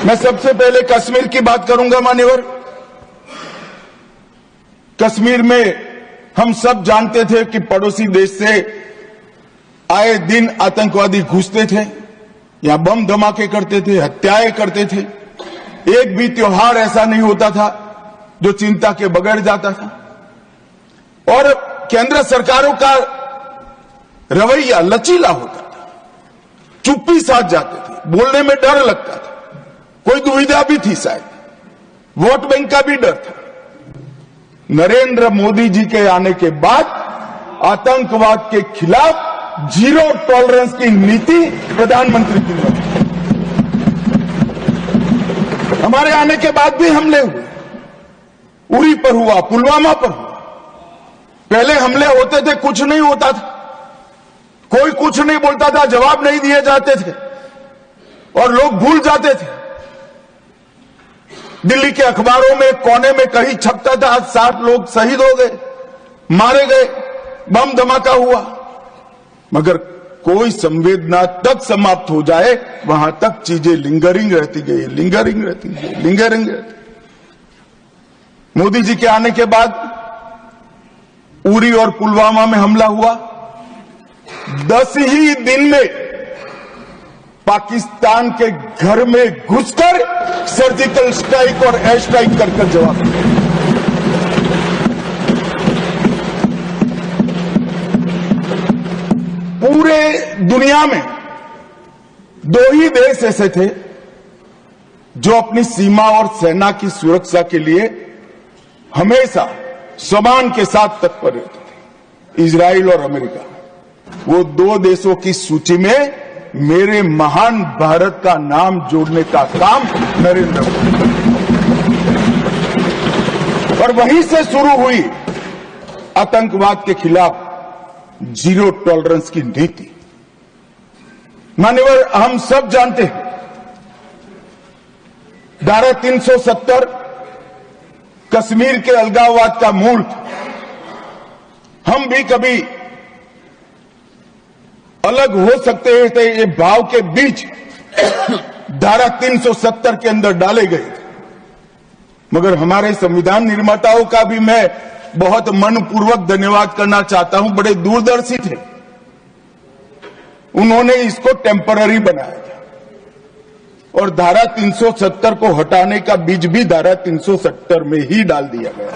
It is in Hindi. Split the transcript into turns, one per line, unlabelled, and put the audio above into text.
मैं सबसे पहले कश्मीर की बात करूंगा मान्यवर। कश्मीर में हम सब जानते थे कि पड़ोसी देश से आए दिन आतंकवादी घुसते थे, यहां बम धमाके करते थे, हत्याएं करते थे। एक भी त्योहार ऐसा नहीं होता था जो चिंता के बगैर जाता था। और केंद्र सरकारों का रवैया लचीला होता था, चुप्पी साध जाते थे, बोलने में डर लगता था, कोई दुविधा भी थी, शायद वोट बैंक का भी डर था। नरेंद्र मोदी जी के आने के बाद आतंकवाद के खिलाफ जीरो टॉलरेंस की नीति प्रधानमंत्री की बनी। हमारे आने के बाद भी हमले हुए, उरी पर हुआ, पुलवामा पर हुआ। पहले हमले होते थे, कुछ नहीं होता था, कोई कुछ नहीं बोलता था, जवाब नहीं दिए जाते थे और लोग भूल जाते थे। दिल्ली के अखबारों में कोने में कहीं छपता था, आज 60 लोग शहीद हो गए, मारे गए, बम धमाका हुआ। मगर कोई संवेदना तक समाप्त हो जाए, वहां तक चीजें लिंगरिंग रहती गई, लिंगरिंग रहती गई, लिंगरिंग रहती। मोदी जी के आने के बाद उरी और पुलवामा में हमला हुआ। 10 ही दिन में पाकिस्तान के घर में घुसकर सर्जिकल स्ट्राइक और एयर स्ट्राइक कर जवाब दिया। पूरे दुनिया में 2 ही देश ऐसे थे जो अपनी सीमा और सेना की सुरक्षा के लिए हमेशा सम्मान के साथ तत्पर रहते थे, इजराइल और अमेरिका। वो 2 देशों की सूची में मेरे महान भारत का नाम जोड़ने का काम नरेंद्र मोदी, और वहीं से शुरू हुई आतंकवाद के खिलाफ जीरो टॉलरेंस की नीति। मान्यवर, हम सब जानते हैं धारा 370 कश्मीर के अलगाववाद का मूल था। हम भी कभी अलग हो सकते थे, ये भाव के बीच धारा 370 के अंदर डाले गए थे। मगर हमारे संविधान निर्माताओं का भी मैं बहुत मनपूर्वक धन्यवाद करना चाहता हूं। बड़े दूरदर्शी थे, उन्होंने इसको टेम्पररी बनाया था और धारा 370 को हटाने का बीज भी धारा 370 में ही डाल दिया गया।